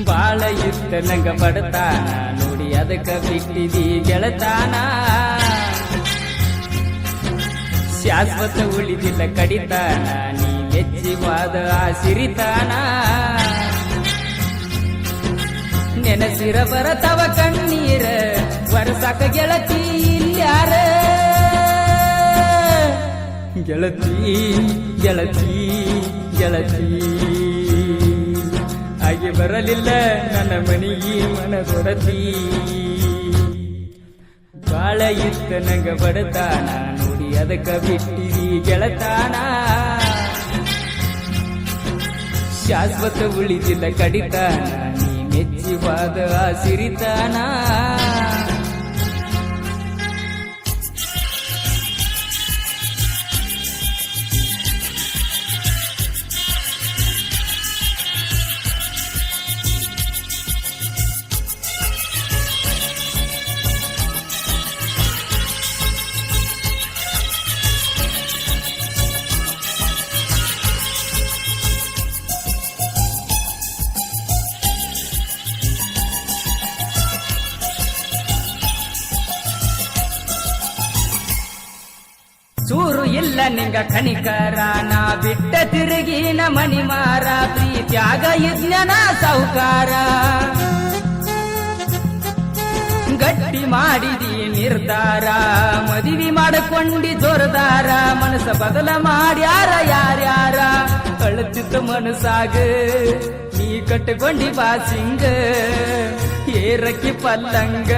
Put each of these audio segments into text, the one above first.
ಬಾಳ ಇತ್ತ ನಂಗ ಬಡತಾನ ನೋಡಿ ಅದಕ್ಕ ಬಿಟ್ಟಿದಿ ಗೆಳತಾನ ಶಾಶ್ವತ ಉಳಿದಿಲ್ಲ ಕಡಿತಾನ ನೀ ಮೆಚ್ಚಿವಾದ ಆ ಸಿರಿತಾನ ನೆನಸಿರ ಬರತವ ಕಣ್ಣೀರ ವರ್ಷಕ ಗೆಳತಿ ಇಲ್ಯಾರ ಗೆಳತಿ ಗೆಳತಿ ಗೆಳತಿ ಹಾಗೆ ಬರಲಿಲ್ಲ ನನ್ನ ಮನೆಗೆ ಮನದೊಡತಿ ಬಾಳ ಇತ್ತ ನಂಗ ಬಡತಾನ ನೋಡಿ ಅದಕ್ಕ ಬಿಟ್ಟಿದಿ ಗೆಳತಾನ ಶಾಶ್ವತ ಉಳಿದಿಲ್ಲ ಕಡಿತಾನ ನೀ ಮೆಚ್ಚಿವಾದ ಆ ಸಿರಿತಾನ ಚೂರು ಇಲ್ಲ ನಿಂಗ ಕಣಿಕರ ನಾ ಬಿಟ್ಟ ತಿರುಗಿನ ಮಣಿಮಾರ ಪ್ರೀತ್ಯಾಗ ಯಜ್ಞನ ಸಾಹುಕಾರ ಗಟ್ಟಿ ಮಾಡಿದಿ ನಿರ್ಧಾರ ಮದುವೆ ಮಾಡಿಕೊಂಡಿ ಜೋರದಾರ ಮನಸ್ಸ ಬದಲ ಮಾಡ್ಯಾರ ಯಾರ್ಯಾರ ಅಳುತ್ತಿದ್ದ ಮನಸ್ಸಾಗ ನೀ ಕಟ್ಟಕೊಂಡಿ ಬಾಸಿಂಗ ಏರಕ್ಕಿ ಪಲ್ಲಂಗ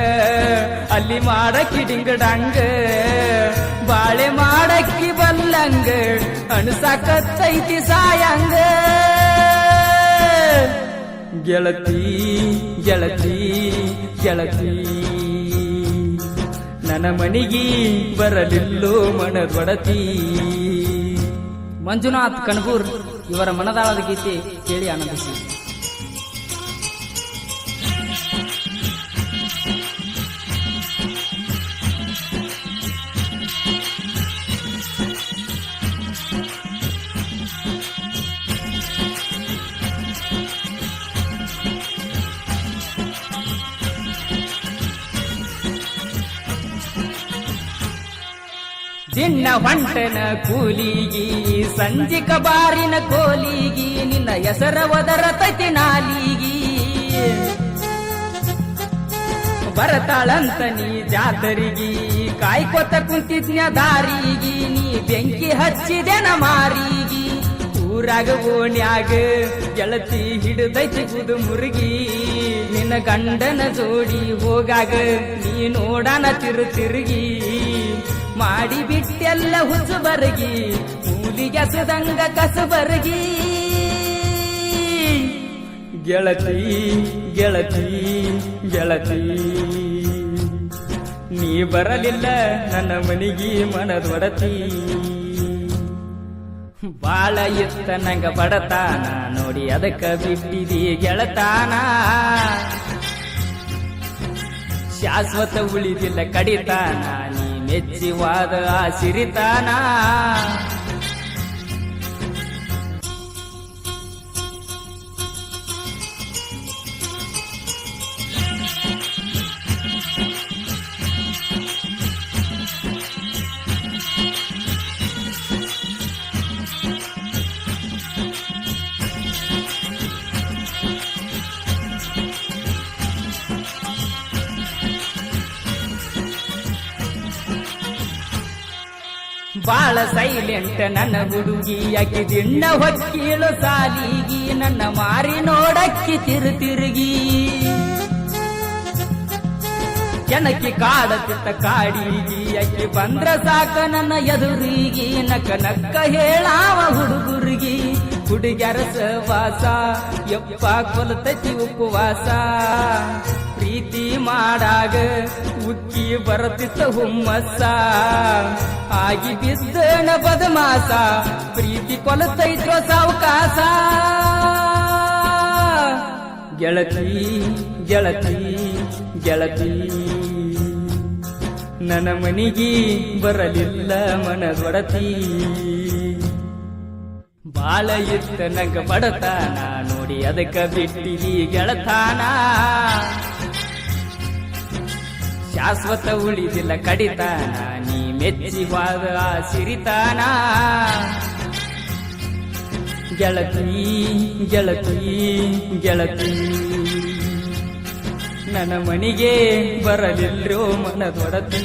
ಅಲ್ಲಿ ಮಾಡಕ್ಕಿ ಡಿಂಗಡಂಗ ಬಾಳೆ ಮಾಡಕ್ಕಿ ಬಲ್ಲಂಗ ಅಣಸಾಕತ್ತೈತಿ ಸಾಯಂಗ ಗೆಳತಿ ಗೆಳತಿ ಗೆಳತಿ ನನ್ನ ಮನಿಗೆ ಬರಲಿಲ್ಲೋ ಮನದೊಡತಿ. ಮಂಜುನಾಥ್ ಕಣಬೂರ್ ಇವರ ಮನದಾಳದ ಗೀತೆ ಕೇಳಿ ಆನಂದಿಸಿ. ನಿನ್ನ ಹೊಂಟನ ಕೂಲಿಗಿ ಸಂಜಿಕ ಬಾರಿನ ಕೋಲಿಗಿ ನಿನ್ನ ಹೆಸರ ಒದರತೈತಿ ನಾಲಿಗಿ ಬರತಾಳಂತ ನೀ ಜಾತರಿಗಿ ಕಾಯ್ಕೊತ ಕುಂತಿದ್ನ ದಾರಿಗಿ ನೀ ಬೆಂಕಿ ಹಚ್ಚಿದೆನ ಮಾರಿಗಿ ಊರಾಗ ಓಣ್ಯಾಗ ಗೆಳತಿ ಹಿಡಿದೈತಿ ಗುದು ಮುರುಗಿ ನಿನ್ನ ಗಂಡನ ಜೋಡಿ ಹೋಗಾಗ ನೀ ನೋಡಣ ತಿರುಗಿ ಮಾಡಿ ಬಿಟ್ಟೆಲ್ಲ ಹುಚ್ಚು ಬರಗಿ ಮೂಲಿಗೆಸದಂಗ ಕಸು ಬರಗಿ ಗೆಳತಿ ಗೆಳತಿ ಗೆಳತಿ ನೀ ಬರಲಿಲ್ಲ ನನ್ನ ಮನಿಗೆ ಮನದೊಡತಿ. ಬಾಳ ಇತ್ತ ನಂಗ ಬಡತಾನ ನೋಡಿ ಅದಕ್ಕ ಬಿಟ್ಟಿದಿ ಗೆಳತಾನ ಶಾಶ್ವತ ಉಳಿದಿಲ್ಲ ಕಡಿತಾನ ನೀ ಮೆಚ್ಚಿವಾದ ಆ ಸಿರಿತಾನ ಬಾಳ ಸೈಲೆಂಟ್ ನನ್ನ ಹುಡುಗಿ ಆಕಿ ದಿಣ್ಣ ಹೊಕ್ಕೀಳು ಸಾಲಿಗಿ ನನ್ನ ಮಾರಿ ನೋಡಕ್ಕಿ ತಿರುಗಿ ಜನಕ್ಕೆ ಕಾಡತಿತ್ತ ಕಾಡಿಗಿ ಆಕಿ ಬಂದ್ರ ಸಾಕ ನನ್ನ ಎದುರಿಗಿ ನಕ್ಕ ನಕ್ಕ ಹೇಳಾವ ಹುಡುಗುರ್ಗಿ ಹುಡುಗ್ಯಾರ ಸವಾಸ ಯಪ್ಪ ಕೊಲತತಿ ಉಪವಾಸ ಪ್ರೀತಿ ಮಾಡಾಗ ಉಕ್ಕಿ ಬರತಿತ್ತ ಹುಮ್ಮಸ್ಸ ಆಗಿ ಬಿದ್ದಣ ಬದಮಾಸ ಪ್ರೀತಿ ಕೊಲತೈತ್ರೋ ಸಾವಕಾಸ ಗೆಳತಿ ಗೆಳತಿ ಗೆಳತಿ ನನ್ನ ಮನಿಗೆ ಬರಲಿಲ್ಲ ಮನದೊಡತಿ. ಬಾಳ ಇತ್ತ ನಂಗ ಬಡತಾನ ನೋಡಿ ಅದಕ್ಕ ಬಿಟ್ಟಿದಿ ಗೆಳತಾನ ಶಾಶ್ವತ ಉಳಿದಿಲ್ಲ ಕಡಿತಾನ ನೀ ಮೆಚ್ಚಿ ಹೋದ ಆ ಸಿರಿತಾನ ಗೆಳತಿ ಗೆಳತಿ ಗೆಳತಿ ನನ್ನ ಮನಿಗೆ ಬರಲಿಲ್ರೋ ಮನದೊಡತಿ